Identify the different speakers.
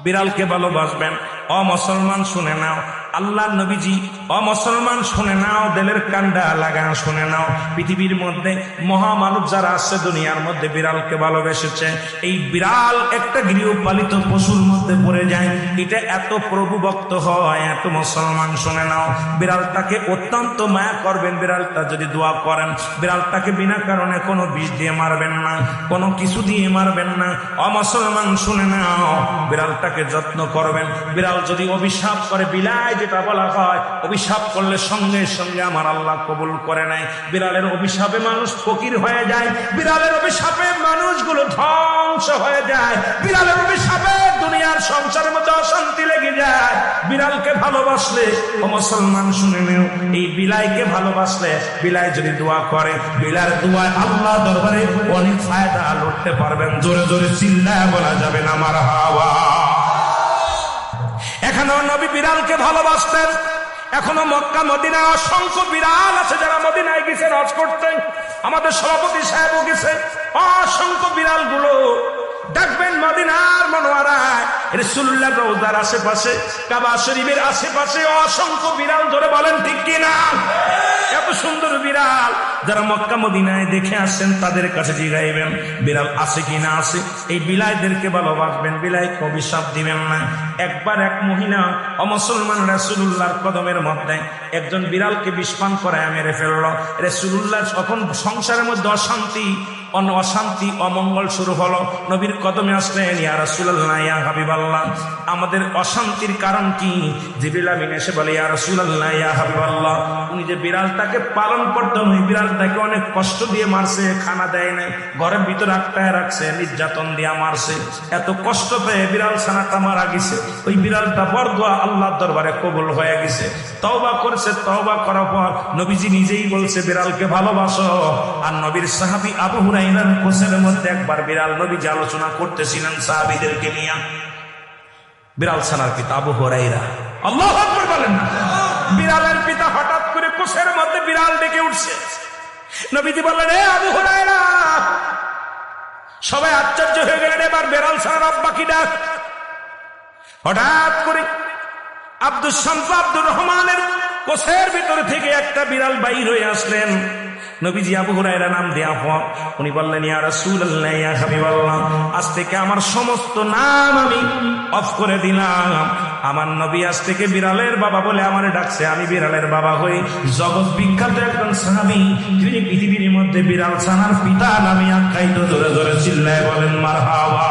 Speaker 1: বিড়ালকে ভালোবাসবেন। অমুসলমান শুনে নাও, আল্লাহ নবীজি অমুসলমান শুনে নাও, দিলের কান্ডা লাগানো শুনে নাও। পৃথিবীর মধ্যে মহামানব যারা আছে দুনিয়ার মধ্যে বিড়ালকে ভালোবেসেছে। এই বিড়াল একটা গৃহপালিত পশুর মধ্যে পড়ে যায়, এটা এত প্রভুভক্ত হয়, এত মুসলমান শুনে নাও। বিড়ালটাকে অত্যন্ত মায়া করবেন। বিড়ালটা যদি দোয়া করেন, বিড়ালটাকে বিনা কারণে কোনো বিষ দিয়ে মারবেন না, কোনো কিছু দিয়ে মারবেন না। অমুসলমান শুনে নাও, বিড়ালটাকে যত্ন করবেন। বিড়াল যদি অভিশাপ করে, বিলাই যেটা বলা হয়, অভিশাপ করলে সঙ্গে সঙ্গে আমার আল্লাহ কবুল করে নেয়। বিড়ালের অভিশাপে মানুষ ফকির হয়ে যায়, বিড়ালের অভিশাপে মানুষগুলো ধ্বংস হয়ে যায়, বিড়ালের অভিশাপে দুনিয়ার সংসারের মধ্যে অশান্তি লেগে যায়। বিড়ালকে ভালোবাসলে, ও মুসলমান শুনে নেও, এই বিলাইকে ভালোবাসলে, বিলাই যদি দোয়া করে, বিলার দোয়ায় আল্লাহ দরবারে অনেক ফায়দা লুটতে পারবেন। জোরে জোরে চিল্লায় বলা যাবে না মারহাবা। এখনো নবী বিড়ালকে ভালোবাসতেন। এখনো মক্কা মদিনা অসংখ্য বিড়াল আছে যারা মদিনায় গেছে হজ করতে। আমাদের সভাপতি সাহেবও গেছে। অসংখ্য বিড়াল গুলো দেখবেন মদিনার মনোয়ারায়, রাসূলুল্লাহর রওজার আশেপাশে, কাবা শরীফের আশেপাশে অসংখ্য বিড়াল। জোরে বলেন ঠিক কিনা? এত সুন্দর বিড়াল যারা মক্কা মদিনায় দেখে আসছেন তাদের কাছে জিগাইবেন বিড়াল আছে কিনা আছে। এই বিলাইদেরকে ভালোবাসবেন, বিলাইকে অভিশাপ দিবেন না। একবার এক মহিলা অমুসলমান রাসূলুল্লাহর কদমের মধ্যে একজন বিড়ালকে বিষপান করায় মেরে ফেলল। রাসূলুল্লাহ তখন সংসারের মধ্যে অশান্তি অমঙ্গল শুরু হলো। নবীর কদমে আসলেন, ইয়া রাসূলুল্লাহ, ইয়া হাবিবাল্লাহ, আমাদের অশান্তির কারণ কি? জিবরিল আমিন এসে বলে, ইয়া রাসূলুল্লাহ, ইয়া হাবিবাল্লাহ, উনি যে বিড়ালটাকে পালন করতেন, ওই বিড়ালটাকে অনেক কষ্ট দিয়ে মারছে, খানা দেয় নাই, ঘরের ভিতরে আটকায় রাখছে, নির্যাতন দিয়ে মারছে। এত কষ্ট পেয়ে বিড়াল ছানাটা মারা গেছে। ওই বিড়ালটা বরদোয়া আল্লাহর দরবারে কবুল হয়ে গেছে। তওবা করেছে। তওবা করার পর নবীজি নিজেই বলছে বিড়ালকে ভালোবাসো। আর নবীর সাহাবী আবু হুরায়রার কোসের মধ্যে একবার বিড়াল নবীজি আলোচনা করতেছিলেন সাহাবীদেরকে নিয়ে। বিড়াল ছানার পিতা আবু হুরায়রা, আল্লাহু আকবার বলেন না। বিড়ালের পিতা হঠাৎ করে কোসের মধ্যে বিড়াল ডেকে উঠছে। নবীজি বললেন, এ আবু হুরায়রা। সবাই আশ্চর্য হয়ে গেলেন, এবার বিড়াল ছানার আব্বা কি ডাক। হঠাৎ করে আব্দুল শামস আব্দুর রহমানের কোসের ভিতর থেকে একটা বিড়াল বাইর হয়ে আসলেন। নবীজি আবু হুরায়রা নাম দেয়া হওয়া, উনি বললেন, ইয়া রাসূলুল্লাহ, ইয়া হাবিবাল্লাহ, আজ থেকে আমার সমস্ত নাম আমি অফ করে দিলাম। আমার নবী আজ থেকে বিড়ালের বাবা বলে আমারে ডাকছে, আমি বিড়ালের বাবা হই। জগৎ বিখ্যাত একজন সাহাবী, যিনি পৃথিবীর মধ্যে বিড়াল ছানার পিতা নামে আখ্যায়িত। জোরে জোরে চিল্লায় বলেন মারহাবা।